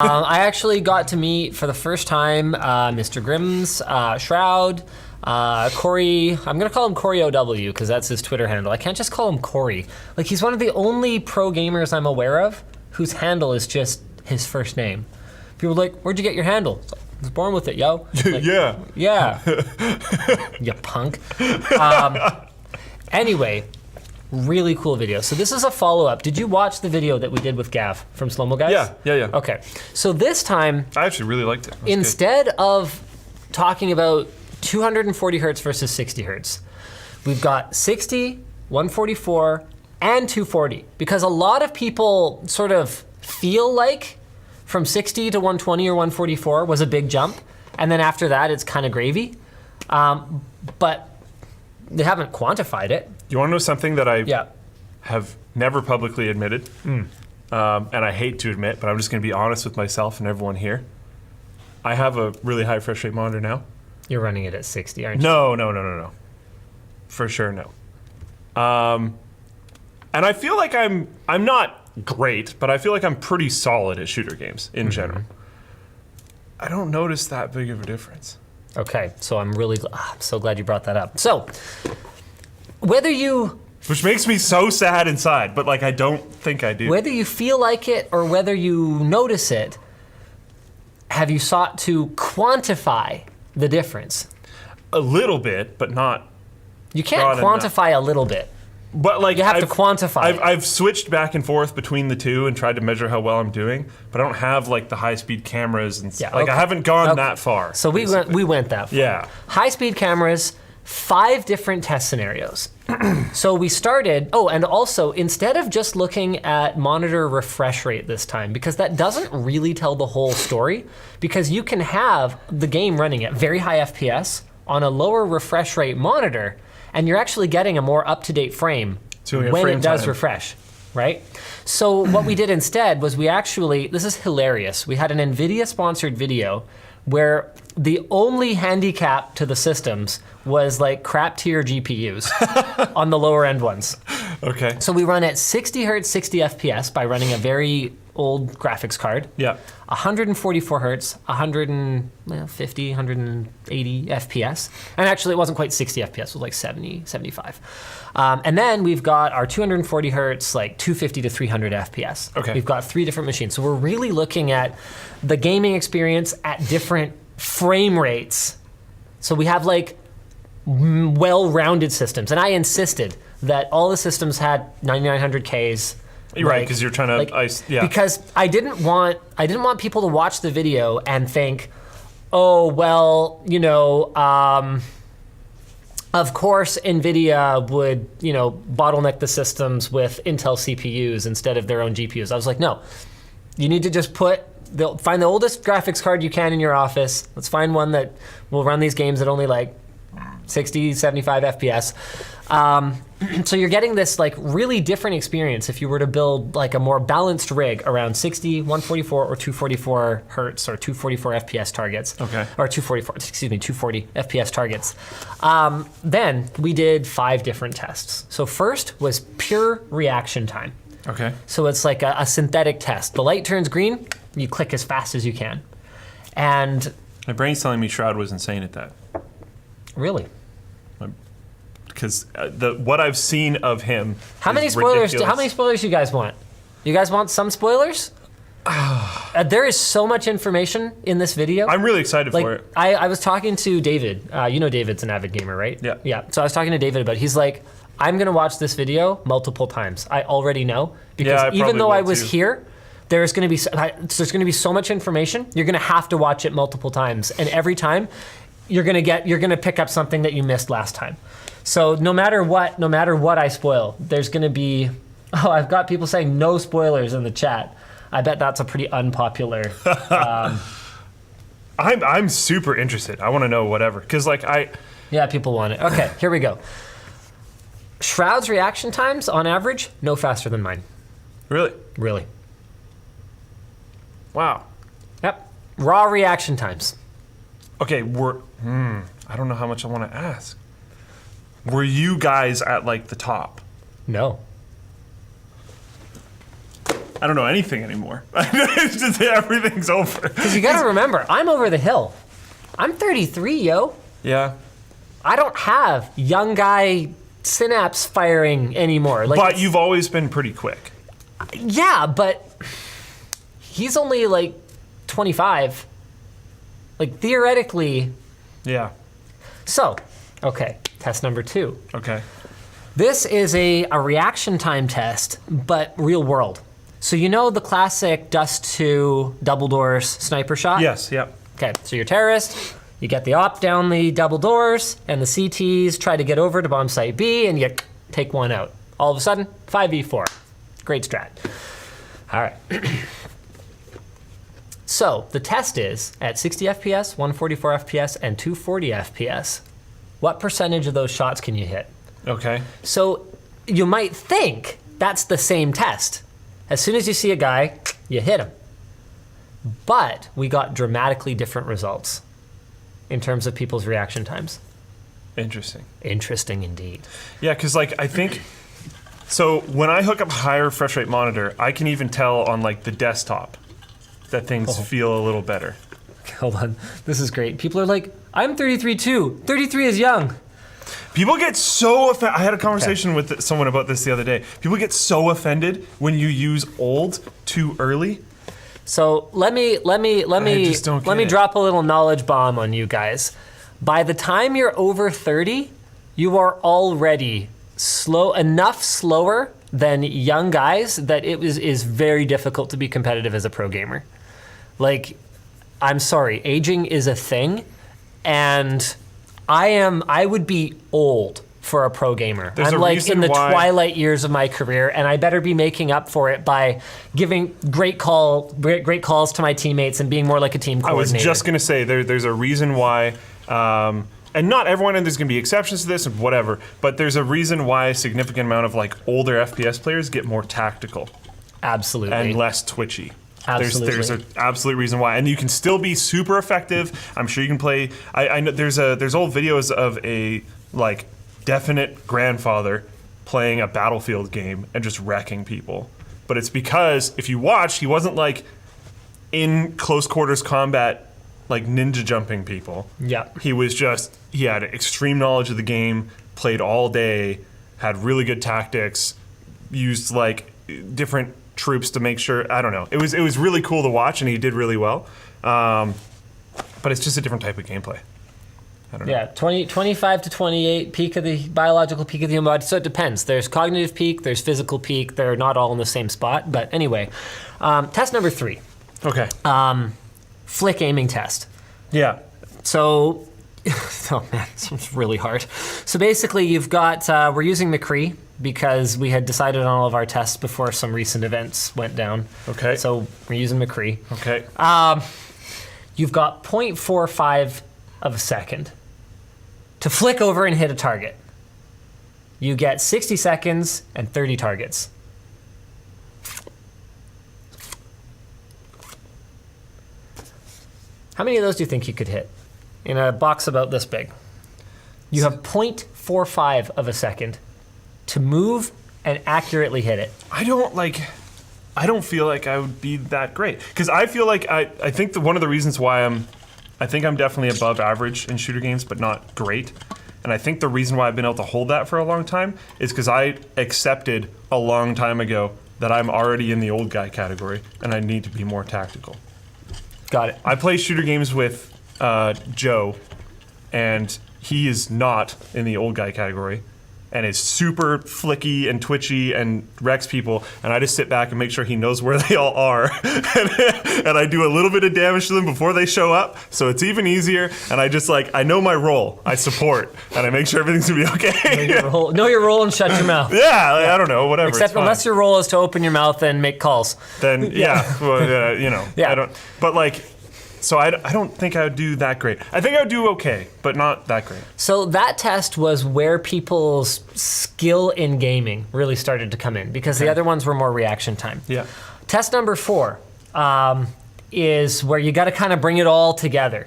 I actually got to meet for the first time Mr. Grimm's, Shroud, Corey. I'm gonna call him Corey OW because that's his Twitter handle. I can't just call him Corey. Like, he's one of the only pro gamers I'm aware of whose handle is just his first name. People are like, "Where'd you get your handle?" I was born with it, yo. Like, yeah. You punk. Anyway. Really cool video. So this is a follow-up. Did you watch the video that we did with Gav from Slow Mo Guys? Yeah. Okay. So this time, I actually really liked it. instead of talking about 240 hertz versus 60 hertz, we've got 60, 144, and 240. Because a lot of people sort of feel like from 60 to 120 or 144 was a big jump, and then after that it's kind of gravy. But they haven't quantified it. You want to know something that I have never publicly admitted, and I hate to admit, but I'm just going to be honest with myself and everyone here. I have a really high refresh rate monitor now. You're running it at 60, aren't you? No. For sure, no. And I feel like I'm not great, but I feel like I'm pretty solid at shooter games in general. I don't notice that big of a difference. Okay, so I'm so glad you brought that up. So, whether you... Which makes me so sad inside, but like I don't think I do. Whether you feel like it or whether you notice it, have you sought to quantify the difference? A little bit, but not. You can't quantify a little bit. But like you have to quantify it. I've switched back and forth between the two and tried to measure how well I'm doing, but I don't have like the high-speed cameras and I haven't gone that far. So we went that far. Yeah. High-speed cameras, 5 different test scenarios. So we started, and also instead of just looking at monitor refresh rate this time, because that doesn't really tell the whole story, because you can have the game running at very high FPS on a lower refresh rate monitor, and you're actually getting a more up-to-date frame when it does refresh, right? So what we did instead was this is hilarious, we had an NVIDIA-sponsored video where the only handicap to the systems was like crap tier GPUs on the lower end ones. Okay. So we run at 60 hertz, 60 FPS by running a very old graphics card. Yeah. 144 hertz, 150, 180 FPS. And actually it wasn't quite 60 FPS, it was like 70, 75. And then we've got our 240 hertz, like 250 to 300 FPS. Okay. We've got 3 different machines. So we're really looking at the gaming experience at different frame rates. So we have like well-rounded systems. And I insisted that all the systems had 9900Ks. You're right, because you're trying to Because I didn't want people to watch the video and think, oh well, of course NVIDIA would bottleneck the systems with Intel CPUs instead of their own GPUs. I was like, no, you need to just find the oldest graphics card you can in your office. Let's find one that will run these games at only like 60, 75 FPS. So you're getting this like really different experience if you were to build like a more balanced rig around 60, 144, or 244 hertz or 244 FPS targets. Okay. Or 240 FPS targets. Then we did 5 different tests. So first was pure reaction time. Okay. So it's like a synthetic test. The light turns green, you click as fast as you can. And my brain's telling me Shroud was insane at that. Really? Because what I've seen of him. How many spoilers? How many spoilers you guys want? You guys want some spoilers? There is so much information in this video. I'm really excited for it. I was talking to David. David's an avid gamer, right? Yeah. Yeah. So I was talking to David about it. He's like, I'm gonna watch this video multiple times. I already know because even though I was here, there's gonna be so much information. You're gonna have to watch it multiple times, and every time, you're gonna pick up something that you missed last time. So no matter what I spoil, there's gonna be, I've got people saying no spoilers in the chat. I bet that's a pretty unpopular. I'm super interested. I want to know whatever, because Yeah, people want it. Okay, here we go. Shroud's reaction times, on average, no faster than mine. Really? Really. Wow. Yep. Raw reaction times. Okay, I don't know how much I want to ask. Were you guys at like the top? No. I don't know anything anymore. It's just everything's over. Because you got to remember, I'm over the hill. I'm 33, yo. Yeah. I don't have young guy synapse firing anymore. Like, But you've always been pretty quick. yeah, but he's only like 25. Like, theoretically. Yeah. So, okay, test number 2. Okay. This is a reaction time test, but real world. So you know the classic Dust 2 double doors sniper shot? Yes, yep. Okay, so you're a terrorist, you get the op down the double doors, and the CTs try to get over to bomb site B, and you take one out. All of a sudden, 5v4. Great strat. All right. So the test is at 60 FPS, 144 FPS, and 240 FPS. What percentage of those shots can you hit? Okay. So you might think that's the same test. As soon as you see a guy, you hit him. But we got dramatically different results in terms of people's reaction times. Interesting. Interesting indeed. Yeah, because like I think, so when I hook up a higher refresh rate monitor, I can even tell on like the desktop that things feel a little better. Hold on, this is great. People are like, I'm 33 too. 33 is young. People get so offended. I had a conversation with someone about this the other day. People get so offended when you use old too early. So let me just don't get it. drop a little knowledge bomb on you guys. By the time you're over 30, you are already slower than young guys that it is very difficult to be competitive as a pro gamer. Like, I'm sorry, aging is a thing, and I would be old for a pro gamer. There's I'm a like reason in the why- twilight years of my career, and I better be making up for it by giving great calls to my teammates and being more like a team I was coordinator. just gonna say there's a reason why, and not everyone, and there's gonna be exceptions to this and whatever, but there's a reason why a significant amount of like older FPS players get more tactical Absolutely. and less twitchy. Absolutely. There's an absolute reason why, and you can still be super effective. I'm sure you can play. I know there's old videos of a like definite grandfather playing a Battlefield game and just wrecking people. But it's because if you watch, he wasn't like in close quarters combat like ninja jumping people. Yeah. He had extreme knowledge of the game, played all day, had really good tactics, used like different troops to make sure, I don't know. It was really cool to watch, and he did really well. But it's just a different type of gameplay. I don't know. Yeah, 25 to 28, peak of the biological peak of the human body. So it depends. There's cognitive peak, there's physical peak. They're not all in the same spot. But anyway, test number 3, Okay. flick aiming test. Yeah. So, oh man, this one's really hard. So basically, you've got, we're using McCree because we had decided on all of our tests before some recent events went down. Okay. So we're using McCree. Okay. You've got 0.45 of a second to flick over and hit a target. You get 60 seconds and 30 targets. How many of those do you think you could hit in a box about this big? You have 0.45 of a second to move and accurately hit it. I don't feel like I would be that great. Because I feel like I think one of the reasons why I think I'm definitely above average in shooter games, but not great. And I think the reason why I've been able to hold that for a long time is because I accepted a long time ago that I'm already in the old guy category and I need to be more tactical. Got it. I play shooter games with Joe, and he is not in the old guy category, and is super flicky and twitchy and wrecks people, and I just sit back and make sure he knows where they all are, and I do a little bit of damage to them before they show up, so it's even easier, and I know my role, I support, and I make sure everything's gonna be okay. Know your role and shut your mouth. Yeah, I don't know, whatever. Except it's fine. unless your role is to open your mouth and make calls. Then well, Yeah. I don't. But like, so I don't think I would do that great. I think I would do okay, but not that great. So that test was where people's skill in gaming really started to come in, because the other ones were more reaction time. Yeah. Test number 4 is where you got to kind of bring it all together.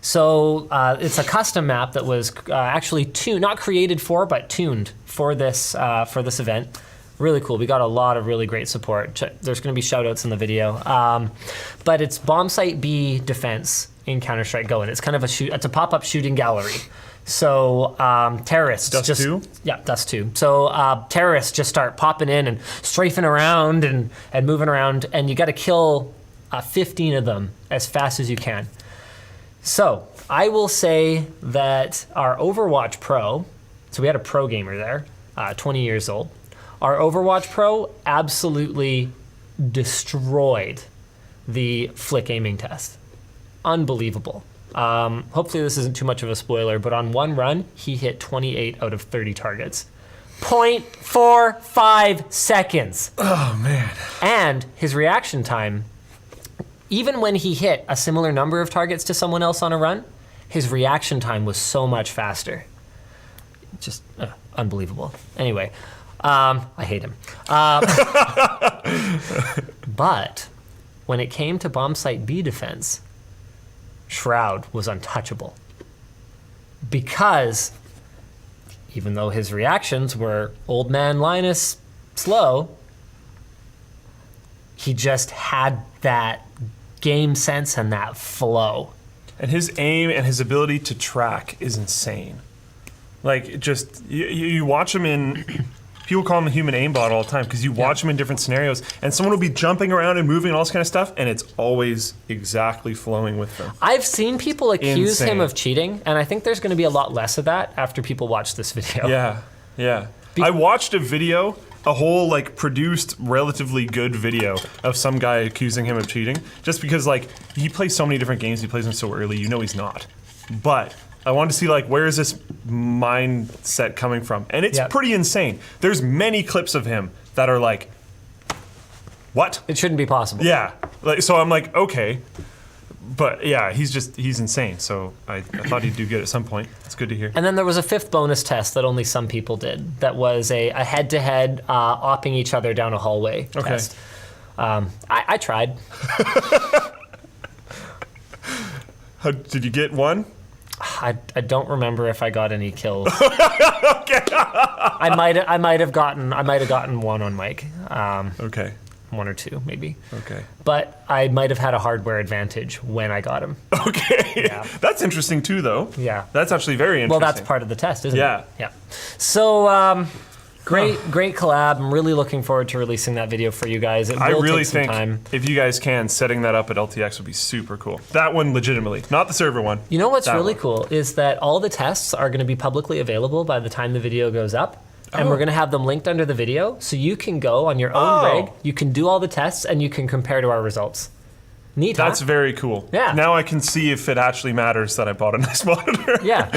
So it's a custom map that was actually not created for, but tuned for this event. Really cool. We got a lot of really great support. There's going to be shout outs in the video. But it's Bombsight B Defense in Counter-Strike Go, and it's kind of it's a pop-up shooting gallery. So terrorists Dust 2? Yeah, Dust 2. So terrorists just start popping in and strafing around and moving around, and you got to kill 15 of them as fast as you can. So I will say that our Overwatch Pro, so we had a pro gamer there, 20 years old. Our Overwatch Pro absolutely destroyed the flick aiming test. Unbelievable. Hopefully this isn't too much of a spoiler, but on one run, he hit 28 out of 30 targets. 0.45 seconds. Oh, man. And his reaction time, even when he hit a similar number of targets to someone else on a run, his reaction time was so much faster. Just unbelievable. Anyway, I hate him. But when it came to Bombsight B defense, Shroud was untouchable. Because even though his reactions were old man Linus slow, he just had that game sense and that flow. And his aim and his ability to track is insane. Like, just, you watch him in, people call him a human aimbot all the time, because you watch him in different scenarios, and someone will be jumping around and moving and all this kind of stuff, and it's always exactly flowing with them. I've seen people accuse him Insane. of cheating, and I think there's going to be a lot less of that after people watch this video. Yeah. I watched a video, a whole, like, produced, relatively good video of some guy accusing him of cheating, just because, like, he plays so many different games, he plays them so early, you know he's not. But I wanted to see, like, where is this mindset coming from? And it's pretty insane. There's many clips of him that are like, what? It shouldn't be possible. Yeah. Like, so I'm like, okay. But yeah, he's insane. So I thought he'd do good at some point. It's good to hear. And then there was a fifth bonus test that only some people did. That was a head-to-head opping each other down a hallway test. I tried. Did you get one? I don't remember if I got any kills. Okay. I might have gotten one on Mike. Okay. One or two, maybe. Okay. But I might have had a hardware advantage when I got him. Okay. Yeah. That's interesting too, though. Yeah. That's actually very interesting. Well, that's part of the test, isn't Yeah. it? Yeah. So, great collab. I'm really looking forward to releasing that video for you guys. It will I really take some think time. if you guys can, setting that up at LTX would be super cool. That one legitimately, not the server one. You know what's That really one. cool is that all the tests are going to be publicly available by the time the video goes up. And we're going to have them linked under the video, so you can go on your own rig, you can do all the tests, and you can compare to our results. Neat, huh? That's very cool. Yeah. Now I can see if it actually matters that I bought a nice monitor. Yeah.